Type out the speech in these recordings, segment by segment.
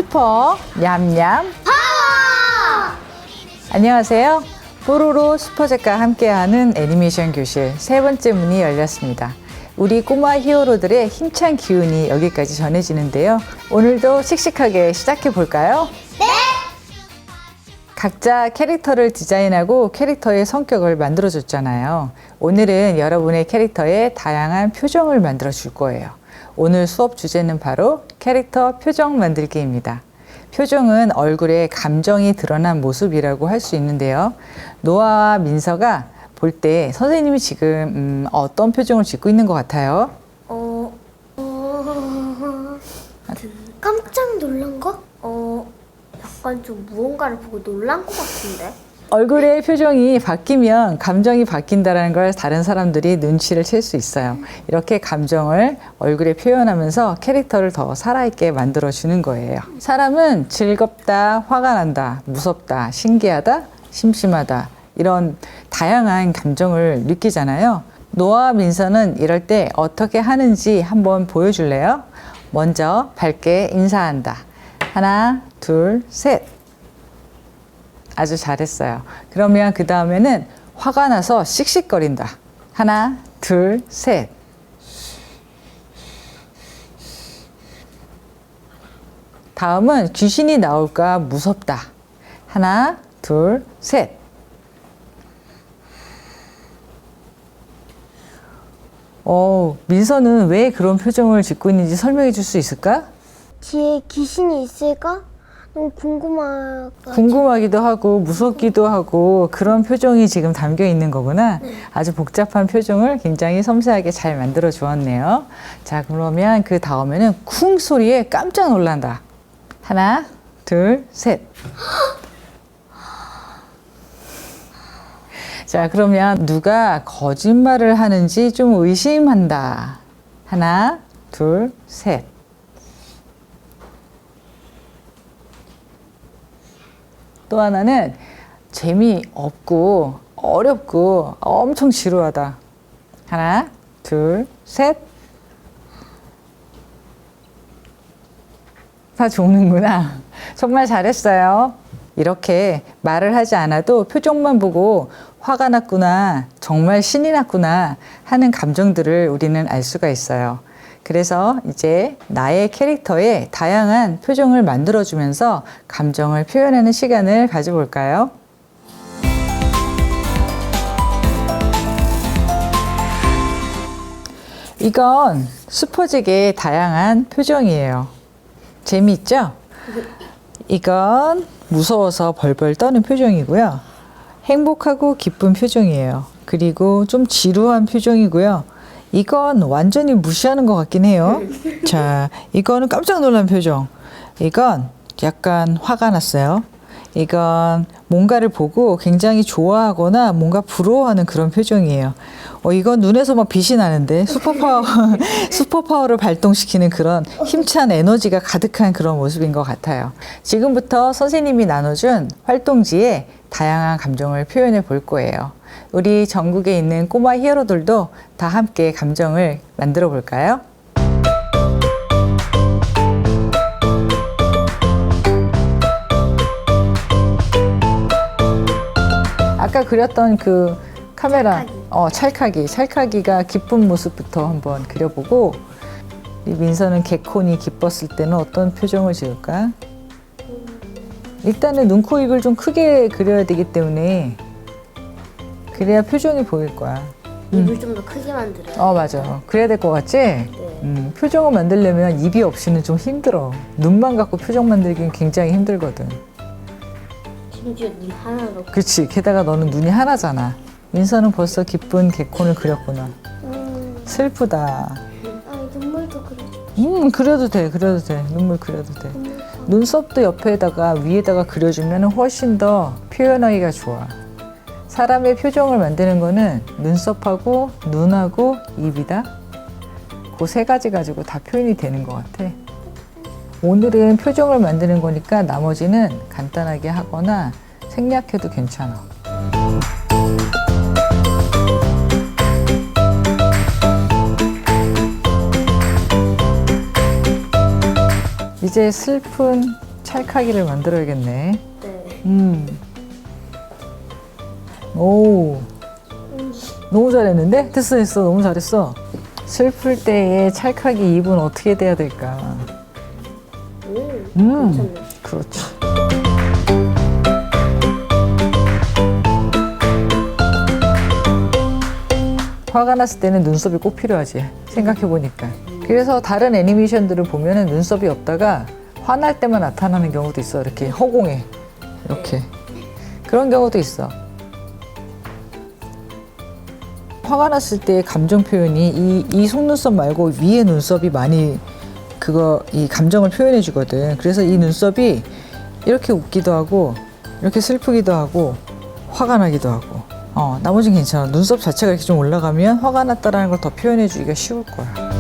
슈퍼 냠냠 파워! 안녕하세요. 뽀로로 슈퍼잭과 함께하는 애니메이션 교실 세 번째 문이 열렸습니다. 우리 꼬마 히어로들의 힘찬 기운이 여기까지 전해지는데요. 오늘도 씩씩하게 시작해 볼까요? 네! 각자 캐릭터를 디자인하고 캐릭터의 성격을 만들어줬잖아요. 오늘은 여러분의 캐릭터의 다양한 표정을 만들어 줄 거예요. 오늘 수업 주제는 바로 캐릭터 표정 만들기입니다. 표정은 얼굴에 감정이 드러난 모습이라고 할 수 있는데요. 노아와 민서가 볼 때 선생님이 지금 어떤 표정을 짓고 있는 것 같아요? 깜짝 놀란 거? 약간 좀 무언가를 보고 놀란 것 같은데? 얼굴의 표정이 바뀌면 감정이 바뀐다는 걸 다른 사람들이 눈치를 챌 수 있어요. 이렇게 감정을 얼굴에 표현하면서 캐릭터를 더 살아있게 만들어주는 거예요. 사람은 즐겁다, 화가 난다, 무섭다, 신기하다, 심심하다 이런 다양한 감정을 느끼잖아요. 노아와 민서는 이럴 때 어떻게 하는지 한번 보여줄래요? 먼저 밝게 인사한다. 하나, 둘, 셋. 아주 잘했어요. 그러면 그 다음에는 화가 나서 씩씩거린다. 하나, 둘, 셋. 다음은 귀신이 나올까 무섭다. 하나, 둘, 셋. 민서는 왜 그런 표정을 짓고 있는지 설명해 줄 수 있을까? 뒤에 귀신이 있을까? 너무 궁금하기도 하고 무섭기도 하고 그런 표정이 지금 담겨 있는 거구나. 아주 복잡한 표정을 굉장히 섬세하게 잘 만들어 주었네요. 자, 그러면 그 다음에는 쿵 소리에 깜짝 놀란다. 하나, 둘, 셋. 자, 그러면 누가 거짓말을 하는지 좀 의심한다. 하나, 둘, 셋. 또 하나는 재미없고 어렵고 엄청 지루하다. 하나, 둘, 셋. 다 좋는구나. 정말 잘했어요. 이렇게 말을 하지 않아도 표정만 보고 화가 났구나, 정말 신이 났구나 하는 감정들을 우리는 알 수가 있어요. 그래서 이제 나의 캐릭터에 다양한 표정을 만들어주면서 감정을 표현하는 시간을 가져볼까요? 이건 슈퍼잭의 다양한 표정이에요. 재미있죠? 이건 무서워서 벌벌 떠는 표정이고요. 행복하고 기쁜 표정이에요. 그리고 좀 지루한 표정이고요. 이건 완전히 무시하는 것 같긴 해요. 자, 이거는 깜짝 놀란 표정. 이건 약간 화가 났어요. 이건 뭔가를 보고 굉장히 좋아하거나 뭔가 부러워하는 그런 표정이에요. 이건 눈에서 막 빛이 나는데 슈퍼파워를 발동시키는 그런 힘찬 에너지가 가득한 그런 모습인 것 같아요. 지금부터 선생님이 나눠준 활동지에 다양한 감정을 표현해 볼 거예요. 우리 전국에 있는 꼬마 히어로들도 다 함께 감정을 만들어 볼까요? 아까 그렸던 그 카메라, 찰칵이가 기쁜 모습부터 한번 그려보고, 이 민서는 개콘이 기뻤을 때는 어떤 표정을 지을까? 일단은 눈, 코, 입을 좀 크게 그려야 되기 때문에 그래야 표정이 보일 거야. 입을 좀 더 크게 만들어요. 맞아. 그래야 될 것 같지? 표정을 만들려면 입이 없이는 좀 힘들어. 눈만 갖고 표정 만들기는 굉장히 힘들거든. 심지어 눈 하나로. 그렇지. 게다가 너는 눈이 하나잖아. 민서는 벌써 기쁜 개콘을 그렸구나. 슬프다. 눈물도 그려줘. 그려도 돼. 눈물 그려도 돼. 눈썹도 옆에다가 위에다가 그려주면 훨씬 더 표현하기가 좋아. 사람의 표정을 만드는 거는 눈썹하고 눈하고 입이다. 그 세 가지 가지고 다 표현이 되는 것 같아. 오늘은 표정을 만드는 거니까 나머지는 간단하게 하거나 생략해도 괜찮아. 이제 슬픈 찰칵이를 만들어야겠네. 네. 오, 너무 잘했는데? 됐어, 됐어. 너무 잘했어. 슬플 때의 찰칵이 입은 어떻게 돼야 될까? 괜찮네. 그렇지. 화가 났을 때는 눈썹이 꼭 필요하지. 생각해보니까. 그래서 다른 애니메이션들을 보면은 눈썹이 없다가 화날 때만 나타나는 경우도 있어. 이렇게 허공에. 이렇게. 그런 경우도 있어. 화가 났을 때 감정 표현이 이 속눈썹 말고 위에 눈썹이 많이 이 감정을 표현해 주거든. 그래서 이 눈썹이 이렇게 웃기도 하고 이렇게 슬프기도 하고 화가 나기도 하고 나머지는 괜찮아. 눈썹 자체가 이렇게 좀 올라가면 화가 났다라는 걸 더 표현해 주기가 쉬울 거야.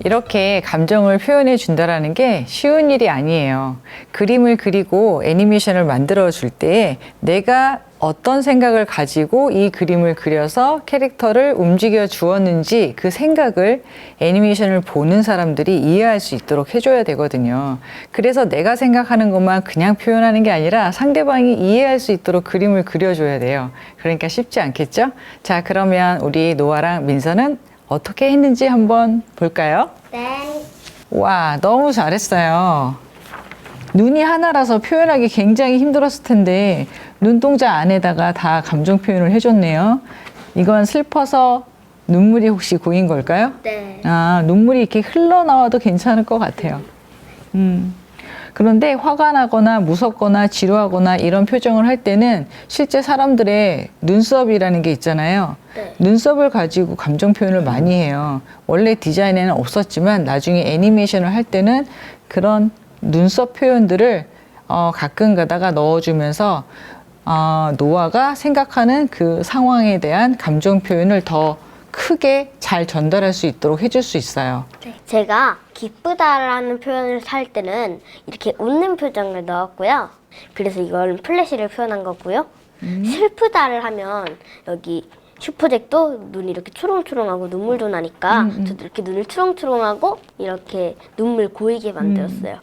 이렇게 감정을 표현해 준다라는 게 쉬운 일이 아니에요. 그림을 그리고 애니메이션을 만들어 줄 때 내가 어떤 생각을 가지고 이 그림을 그려서 캐릭터를 움직여 주었는지 그 생각을 애니메이션을 보는 사람들이 이해할 수 있도록 해줘야 되거든요. 그래서 내가 생각하는 것만 그냥 표현하는 게 아니라 상대방이 이해할 수 있도록 그림을 그려줘야 돼요. 그러니까 쉽지 않겠죠? 자, 그러면 우리 노아랑 민서는 어떻게 했는지 한번 볼까요? 네. 와, 너무 잘했어요. 눈이 하나라서 표현하기 굉장히 힘들었을 텐데 눈동자 안에다가 다 감정 표현을 해줬네요. 이건 슬퍼서 눈물이 혹시 고인 걸까요? 네. 아, 눈물이 이렇게 흘러나와도 괜찮을 것 같아요. 그런데 화가 나거나 무섭거나 지루하거나 이런 표정을 할 때는 실제 사람들의 눈썹이라는 게 있잖아요. 네. 눈썹을 가지고 감정 표현을 많이 해요. 원래 디자인에는 없었지만 나중에 애니메이션을 할 때는 그런 눈썹 표현들을 가끔 가다가 넣어주면서 노아가 생각하는 그 상황에 대한 감정 표현을 더 크게 잘 전달할 수 있도록 해줄 수 있어요. 제가 기쁘다라는 표현을 할 때는 이렇게 웃는 표정을 넣었고요. 그래서 이걸 플래시를 표현한 거고요. 슬프다를 하면 여기 슈퍼잭도 눈이 이렇게 초롱초롱하고 눈물도 나니까 저도 이렇게 눈을 초롱초롱하고 이렇게 눈물 고이게 만들었어요.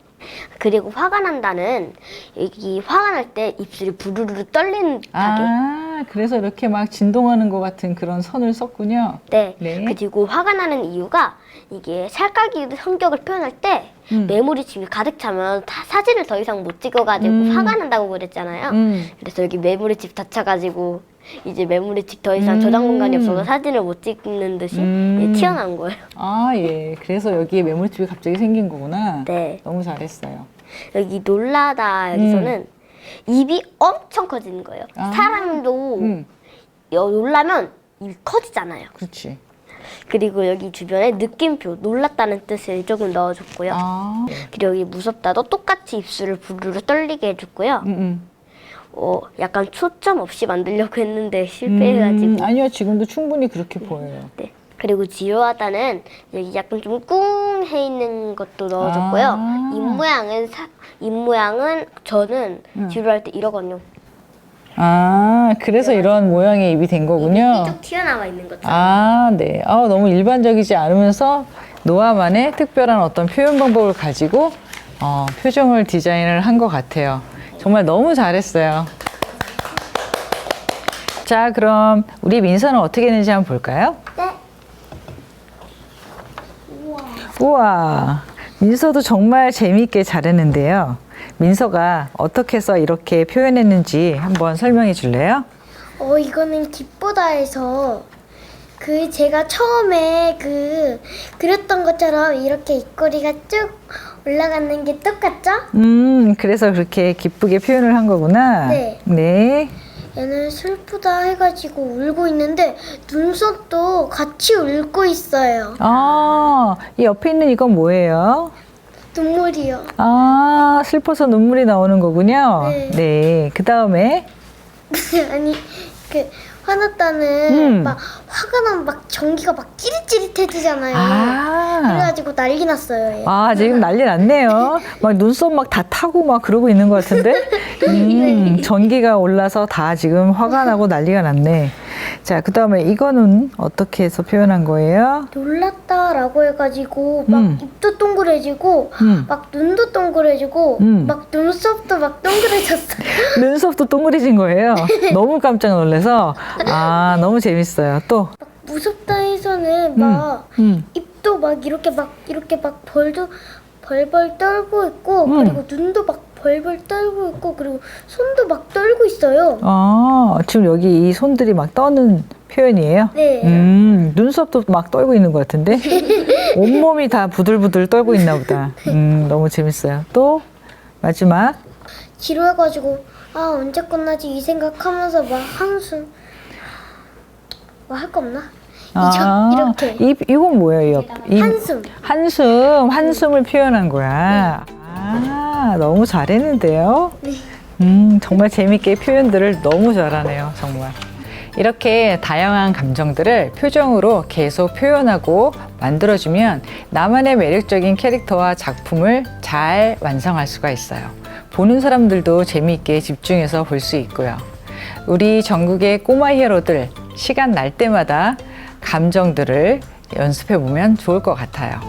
그리고 화가 난다는 여기 화가 날 때 입술이 부르르 떨리는 듯하게. 아, 그래서 이렇게 막 진동하는 것 같은 그런 선을 썼군요. 네. 네. 그리고 화가 나는 이유가 이게 찰칵이 성격을 표현할 때 메모리 칩이 가득 차면 사진을 더 이상 못 찍어가지고 화가 난다고 그랬잖아요. 그래서 여기 메모리 칩 다 차가지고 이제 메모리 칩 더 이상 저장 공간이 없어서 사진을 못 찍는 듯이 튀어나온 거예요. 아, 예. 그래서 여기에 메모리칩이 갑자기 생긴 거구나. 네. 너무 잘했어요. 여기 놀라다 여기서는 입이 엄청 커지는 거예요. 아. 사람도 놀라면 입이 커지잖아요. 그렇지. 그리고 여기 주변에 느낌표, 놀랐다는 뜻을 조금 넣어줬고요. 아, 그리고 여기 무섭다도 똑같이 입술을 부르르 떨리게 해줬고요. 약간 초점 없이 만들려고 했는데 실패해가지고. 아니요, 지금도 충분히 그렇게 보여요. 네. 그리고 지루하다는 여기 약간 좀 꿍해 있는 것도 넣어줬고요. 아. 입 모양은 저는 지루할 때 이러거든요. 아, 그래서 이런 모양의 입이 된 거군요. 쭉 튀어나와 있는 것처럼. 아, 네. 너무 일반적이지 않으면서 노아만의 특별한 어떤 표현 방법을 가지고 표정을 디자인을 한 것 같아요. 정말 너무 잘했어요. 자, 그럼 우리 민서는 어떻게 했는지 한번 볼까요? 네. 우와, 민서도 정말 재미있게 잘했는데요. 민서가 어떻게 해서 이렇게 표현했는지 한번 설명해 줄래요? 이거는 기쁘다에서 제가 처음에 그렸던 것처럼 이렇게 입꼬리가 쭉 올라가는 게 똑같죠? 그래서 그렇게 기쁘게 표현을 한 거구나. 네. 네. 얘는 슬프다 해가지고 울고 있는데 눈썹도 같이 울고 있어요. 이 옆에 있는 이건 뭐예요? 눈물이요. 슬퍼서 눈물이 나오는 거군요. 네. 네. 그 다음에 아니 화났다는 막 화가 나면 막 전기가 막 찌릿찌릿해지잖아요. 그래가지고 난리 났어요. 얘. 지금 난리 났네요. 막 눈썹 막 다 타고 막 그러고 있는 것 같은데. 전기가 올라서 다 지금 화가 나고 난리가 났네. 자, 그 다음에 이거는 어떻게 해서 표현한 거예요? 놀랐다라고 해가지고 막 입도 동그래지고 음. 막 눈도 동그래지고 음. 막 눈썹도 막 동그래졌어요. 눈썹도 동그래진 거예요. 너무 깜짝 놀라서. 아, 너무 재밌어요. 또. 무섭다 해서는 막 음. 입도 막 이렇게 막 벌도 벌벌 떨고 있고 그리고 눈도 막 벌벌 떨고 있고 그리고 손도 막 떨고 있어요. 아, 지금 여기 이 손들이 막 떠는 표현이에요? 네. 눈썹도 막 떨고 있는 것 같은데? 온몸이 다 부들부들 떨고 있나 보다. 너무 재밌어요. 또, 마지막. 지루해가지고 아 언제 끝나지 이 생각하면서 막 한숨. 뭐 할 거 없나? 이렇게 이건 뭐예요? 한숨. 한숨을 표현한 거야. 아, 너무 잘했는데요? 정말 재밌게 표현들을 너무 잘하네요, 정말. 이렇게 다양한 감정들을 표정으로 계속 표현하고 만들어주면 나만의 매력적인 캐릭터와 작품을 잘 완성할 수가 있어요. 보는 사람들도 재미있게 집중해서 볼 수 있고요. 우리 전국의 꼬마 히어로들, 시간 날 때마다 감정들을 연습해 보면 좋을 것 같아요.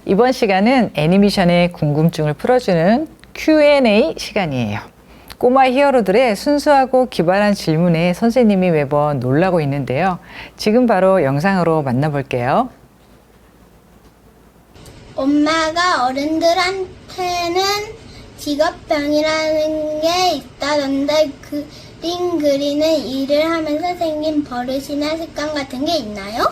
이번 시간은 애니메이션의 궁금증을 풀어주는 Q&A 시간이에요. 꼬마 히어로들의 순수하고 기발한 질문에 선생님이 매번 놀라고 있는데요. 지금 바로 영상으로 만나볼게요. 엄마가 어른들한테는 직업병이라는 게 있다던데 그림 그리는 일을 하면서 생긴 버릇이나 습관 같은 게 있나요?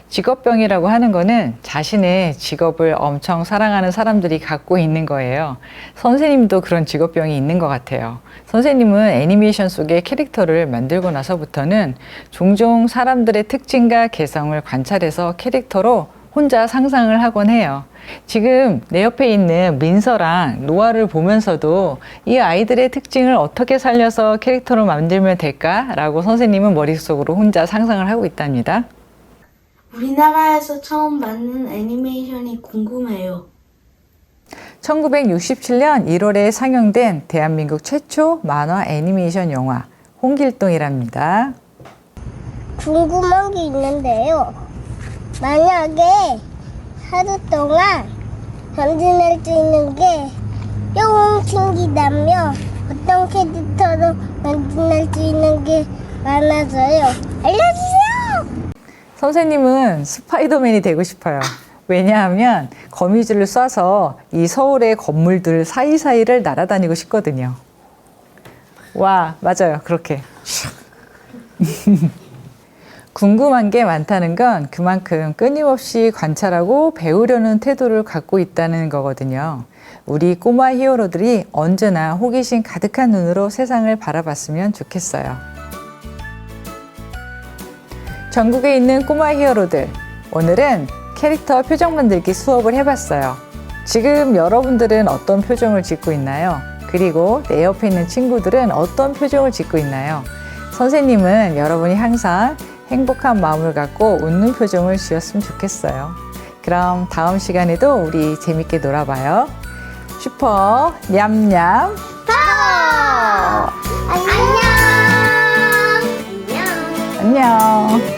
직업병이라고 하는 거는 자신의 직업을 엄청 사랑하는 사람들이 갖고 있는 거예요. 선생님도 그런 직업병이 있는 것 같아요. 선생님은 애니메이션 속의 캐릭터를 만들고 나서부터는 종종 사람들의 특징과 개성을 관찰해서 캐릭터로 혼자 상상을 하곤 해요. 지금 내 옆에 있는 민서랑 노아를 보면서도 이 아이들의 특징을 어떻게 살려서 캐릭터로 만들면 될까라고 선생님은 머릿속으로 혼자 상상을 하고 있답니다. 우리나라에서 처음 만든 애니메이션이 궁금해요. 1967년 1월에 상영된 대한민국 최초 만화 애니메이션 영화 홍길동이랍니다. 궁금한 게 있는데요. 만약에 하루 동안 전진할 수 있는 게 뿅튕기다면 어떤 캐릭터로 전진할 수 있는 게 많아서요. 알려주세요! 선생님은 스파이더맨이 되고 싶어요. 왜냐하면 거미줄을 쏴서 이 서울의 건물들 사이사이를 날아다니고 싶거든요. 와, 맞아요. 그렇게. 궁금한 게 많다는 건 그만큼 끊임없이 관찰하고 배우려는 태도를 갖고 있다는 거거든요. 우리 꼬마 히어로들이 언제나 호기심 가득한 눈으로 세상을 바라봤으면 좋겠어요. 전국에 있는 꼬마 히어로들, 오늘은 캐릭터 표정 만들기 수업을 해봤어요. 지금 여러분들은 어떤 표정을 짓고 있나요? 그리고 내 옆에 있는 친구들은 어떤 표정을 짓고 있나요? 선생님은 여러분이 항상 행복한 마음을 갖고 웃는 표정을 지었으면 좋겠어요. 그럼 다음 시간에도 우리 재밌게 놀아봐요. 슈퍼 냠냠 파워! 안녕! 안녕.